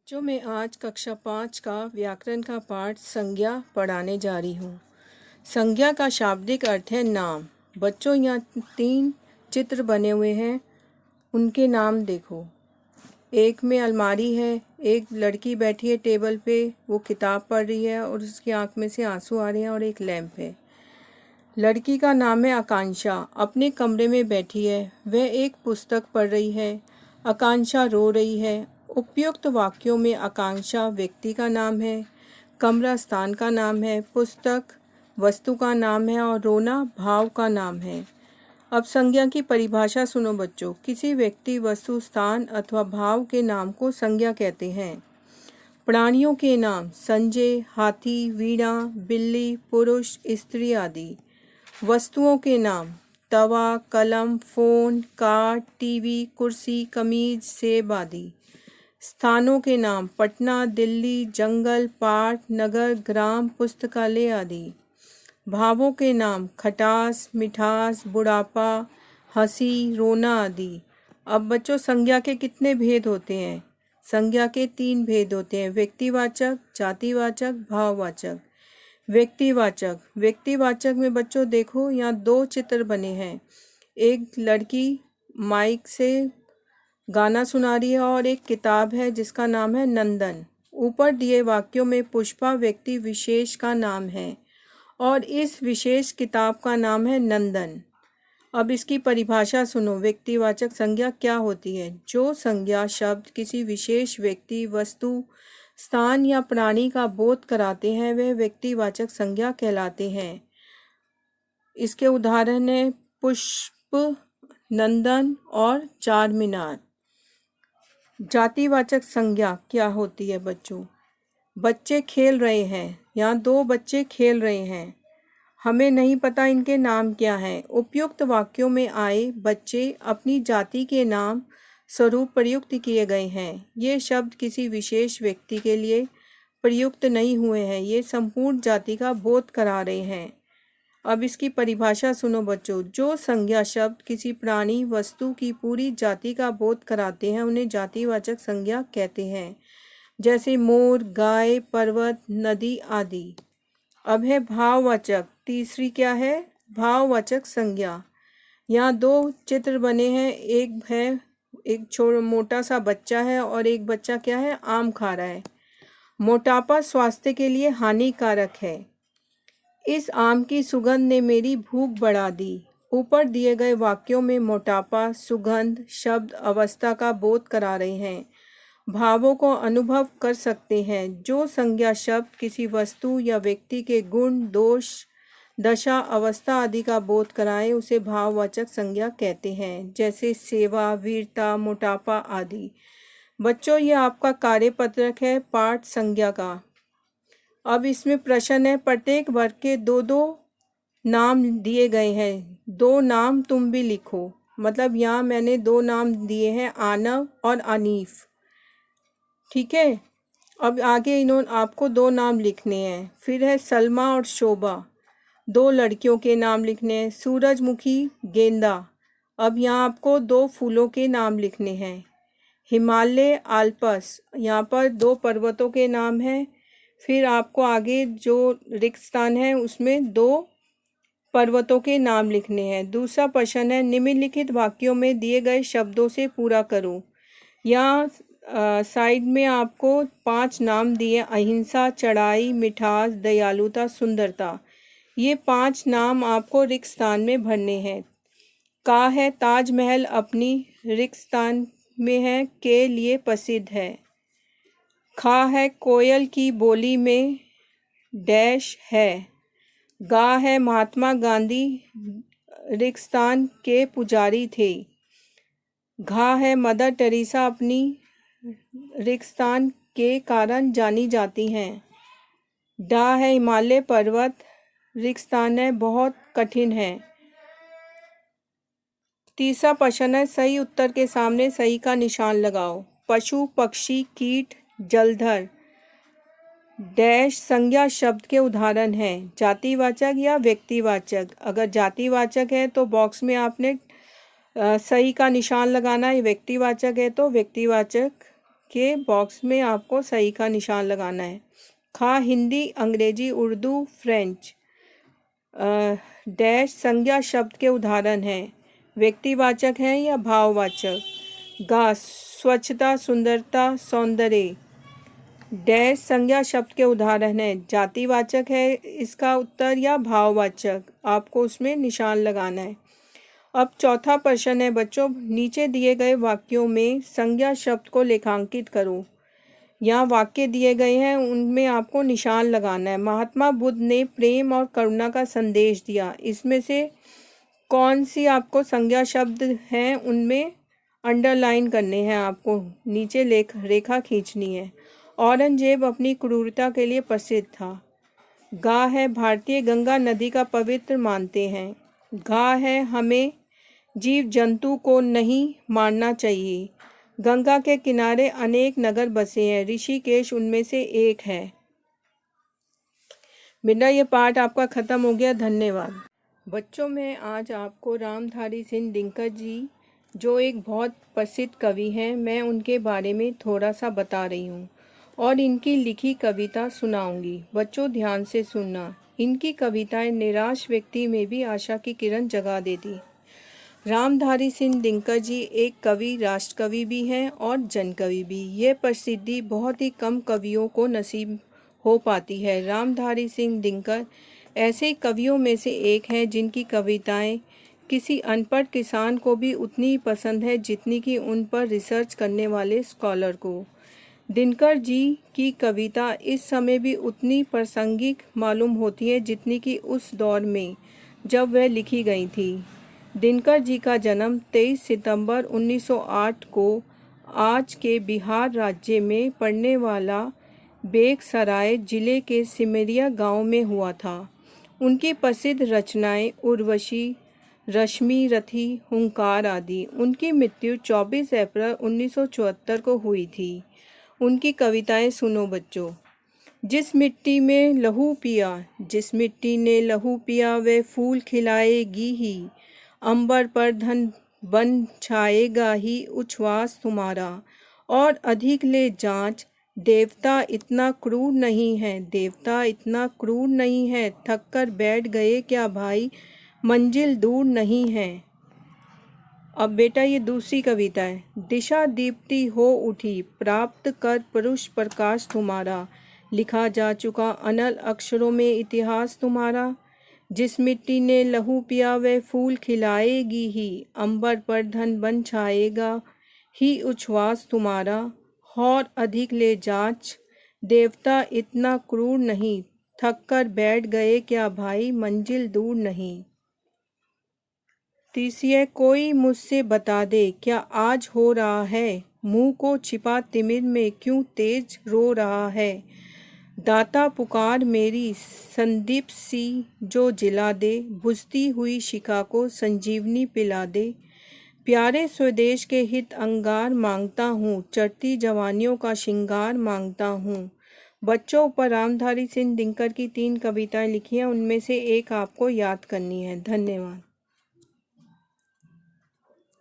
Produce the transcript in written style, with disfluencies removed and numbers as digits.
जो मैं आज कक्षा 5 का व्याकरण का पाठ संज्ञा पढ़ाने जा रही हूँ। संज्ञा का शाब्दिक अर्थ है नाम। बच्चों, यहाँ 3 चित्र बने हुए हैं, उनके नाम देखो। एक में अलमारी है, एक लड़की बैठी है टेबल पे, वो किताब पढ़ रही है और उसकी आंख में से आंसू आ रहे हैं, और एक लैंप है। लड़की का नाम है आकांक्षा, अपने कमरे में बैठी है, वह एक पुस्तक पढ़ रही है। आकांक्षा रो रही है। उपयुक्त वाक्यों में आकांक्षा व्यक्ति का नाम है, कमरा स्थान का नाम है, पुस्तक वस्तु का नाम है और रोना भाव का नाम है। अब संज्ञा की परिभाषा सुनो बच्चों। किसी व्यक्ति, वस्तु, स्थान अथवा भाव के नाम को संज्ञा कहते हैं। प्राणियों के नाम संजय, हाथी, वीणा, बिल्ली, पुरुष, स्त्री आदि। वस्तुओं के नाम तवा, कलम, फोन, कार, टीवी, कुर्सी, कमीज, सेब आदि। स्थानों के नाम पटना, दिल्ली, जंगल, पार्क, नगर, ग्राम, पुस्तकालय आदि। भावों के नाम खटास, मिठास, बुढ़ापा, हंसी, रोना आदि। अब बच्चों, संज्ञा के कितने भेद होते हैं? संज्ञा के 3 भेद होते हैं: व्यक्तिवाचक, जातिवाचक, भाववाचक। व्यक्तिवाचक में बच्चों देखो, यहाँ 2 चित्र बने हैं। एक लड़की माइक से गाना सुना रही है और एक किताब है जिसका नाम है नंदन। ऊपर दिए वाक्यों में पुष्पा व्यक्ति विशेष का नाम है और इस विशेष किताब का नाम है नंदन। अब इसकी परिभाषा सुनो। व्यक्तिवाचक संज्ञा क्या होती है? जो संज्ञा शब्द किसी विशेष व्यक्ति, वस्तु, स्थान या प्राणी का बोध कराते हैं वे व्यक्तिवाचक संज्ञा कहलाते हैं। इसके उदाहरण हैं पुष्प, नंदन और चार मीनार। जातिवाचक संज्ञा क्या होती है बच्चों? बच्चे खेल रहे हैं, यहाँ 2 बच्चे खेल रहे हैं, हमें नहीं पता इनके नाम क्या हैं। उपयुक्त वाक्यों में आए बच्चे अपनी जाति के नाम स्वरूप प्रयुक्त किए गए हैं। ये शब्द किसी विशेष व्यक्ति के लिए प्रयुक्त नहीं हुए हैं, ये संपूर्ण जाति का बोध करा रहे हैं। अब इसकी परिभाषा सुनो बच्चों। जो संज्ञा शब्द किसी प्राणी, वस्तु की पूरी जाति का बोध कराते हैं उन्हें जातिवाचक संज्ञा कहते हैं, जैसे मोर, गाय, पर्वत, नदी आदि। अब है भाववाचक। तीसरी क्या है? भाववाचक संज्ञा। यहाँ 2 चित्र बने हैं। एक है, एक मोटा सा बच्चा है और एक बच्चा क्या है? आम खा रहा है। मोटापा स्वास्थ्य के लिए हानिकारक है। इस आम की सुगंध ने मेरी भूख बढ़ा दी। ऊपर दिए गए वाक्यों में मोटापा, सुगंध शब्द अवस्था का बोध करा रहे हैं, भावों को अनुभव कर सकते हैं। जो संज्ञा शब्द किसी वस्तु या व्यक्ति के गुण, दोष, दशा, अवस्था आदि का बोध कराए उसे भाववाचक संज्ञा कहते हैं, जैसे सेवा, वीरता, मोटापा आदि। बच्चों, ये आपका कार्यपत्रक है पाठ संज्ञा का। अब इसमें प्रश्न है, प्रत्येक वर्ग के 2-2 नाम दिए गए हैं, 2 नाम तुम भी लिखो। मतलब यहाँ मैंने 2 नाम दिए हैं, आनव और अनीफ। ठीक है। अब आगे इन्होंने आपको 2 नाम लिखने हैं। फिर है सलमा और शोभा, 2 लड़कियों के नाम लिखने हैं। सूरजमुखी, गेंदा। अब यहाँ आपको 2 फूलों के नाम लिखने हैं। हिमालय, आल्पस, यहाँ पर 2 पर्वतों के नाम हैं। फिर आपको आगे जो रिक्त स्थान है उसमें 2 पर्वतों के नाम लिखने हैं। दूसरा प्रश्न है, निम्नलिखित वाक्यों में दिए गए शब्दों से पूरा करो। यहाँ साइड में आपको 5 नाम दिए: अहिंसा, चढ़ाई, मिठास, दयालुता, सुंदरता। ये 5 नाम आपको रिक्त स्थान में भरने हैं। का है ताजमहल अपनी रिक्त स्थान में है, के लिए प्रसिद्ध है। खा है कोयल की बोली में डैश है। गा है महात्मा गांधी रिक्त स्थान के पुजारी थे। घा है मदर टेरेसा अपनी रिक्त स्थान के कारण जानी जाती हैं। डा है हिमालय पर्वत रिक्त स्थान है, बहुत कठिन है। तीसरा प्रश्न है, सही उत्तर के सामने सही का निशान लगाओ। पशु, पक्षी, कीट, जलधर डैश संज्ञा शब्द के उदाहरण हैं, जातिवाचक या व्यक्तिवाचक। अगर जातिवाचक है तो बॉक्स में आपने सही का निशान लगाना है, व्यक्तिवाचक है तो व्यक्तिवाचक के बॉक्स में आपको सही का निशान लगाना है। खा हिंदी, अंग्रेजी, उर्दू, फ्रेंच। डैश संज्ञा शब्द के उदाहरण हैं। व्यक्तिवाचक हैं या भाववाचक। गा स्वच्छता, सुंदरता, सौंदर्य। डैश संज्ञा शब्द के उदाहरण हैं। जातिवाचक है इसका उत्तर या भाववाचक, आपको उसमें निशान लगाना है। अब चौथा प्रश्न है बच्चों, नीचे दिए गए वाक्यों में संज्ञा शब्द को लेखांकित करो। यहाँ वाक्य दिए गए हैं, उनमें आपको निशान लगाना है। महात्मा बुद्ध ने प्रेम और करुणा का संदेश दिया। इसमें से कौन सी आपको संज्ञा शब्द हैं, उनमें अंडरलाइन करने हैं, आपको नीचे रेखा खींचनी है। औरंगजेब अपनी क्रूरता के लिए प्रसिद्ध था। गा है भारतीय गंगा नदी का पवित्र मानते हैं। गा है हमें जीव जंतु को नहीं मारना चाहिए। गंगा के किनारे अनेक नगर बसे हैं, ऋषिकेश उनमें से एक है। बेटा ये पाठ आपका ख़त्म हो गया। धन्यवाद। बच्चों, मैं आज आपको रामधारी सिंह दिनकर जी, जो एक बहुत प्रसिद्ध कवि हैं, मैं उनके बारे में थोड़ा सा बता रही हूँ और इनकी लिखी कविता सुनाऊंगी। बच्चों ध्यान से सुनना। इनकी कविताएं निराश व्यक्ति में भी आशा की किरण जगा देती। रामधारी सिंह दिनकर जी एक कवि, राष्ट्रकवि भी हैं और जनकवि भी। ये प्रसिद्धि बहुत ही कम कवियों को नसीब हो पाती है। रामधारी सिंह दिनकर ऐसे कवियों में से एक हैं जिनकी कविताएं किसी अनपढ़ किसान को भी उतनी ही पसंद है जितनी कि उन पर रिसर्च करने वाले स्कॉलर को। दिनकर जी की कविता इस समय भी उतनी प्रासंगिक मालूम होती है जितनी कि उस दौर में जब वह लिखी गई थी। दिनकर जी का जन्म 23 सितंबर 1908 को आज के बिहार राज्य में पड़ने वाला बेगसराय जिले के सिमरिया गांव में हुआ था। उनकी प्रसिद्ध रचनाएं उर्वशी, रश्मि रथी, हुंकार आदि। उनकी मृत्यु 24 अप्रैल 1974 को हुई थी। उनकी कविताएं सुनो बच्चों। जिस मिट्टी में लहू पिया, जिस मिट्टी ने लहू पिया, वे फूल खिलाएगी ही। अंबर पर धन बन छाएगा ही उच्छ्वास तुम्हारा। और अधिक ले जांच, देवता इतना क्रूर नहीं है, देवता इतना क्रूर नहीं है। थक कर बैठ गए क्या भाई, मंजिल दूर नहीं है। अब बेटा ये दूसरी कविता है। दिशा दीप्ति हो उठी, प्राप्त कर पुरुष प्रकाश तुम्हारा। लिखा जा चुका अनल अक्षरों में इतिहास तुम्हारा। जिस मिट्टी ने लहू पिया, वह फूल खिलाएगी ही। अंबर पर धन बन छाएगा ही उच्छ्वास तुम्हारा। और अधिक ले जांच, देवता इतना क्रूर नहीं। थक कर बैठ गए क्या भाई, मंजिल दूर नहीं। तीसरी है, कोई मुझसे बता दे क्या आज हो रहा है। मुंह को छिपा तिमिर में क्यों तेज रो रहा है। दाता पुकार मेरी संदीप सी जो जिला दे। बुझती हुई शिखा को संजीवनी पिला दे। प्यारे स्वदेश के हित अंगार मांगता हूँ, चढ़ती जवानियों का श्रृंगार मांगता हूँ। बच्चों पर रामधारी सिंह दिनकर की 3 कविताएं लिखी हैं, उनमें से एक आपको याद करनी है। धन्यवाद।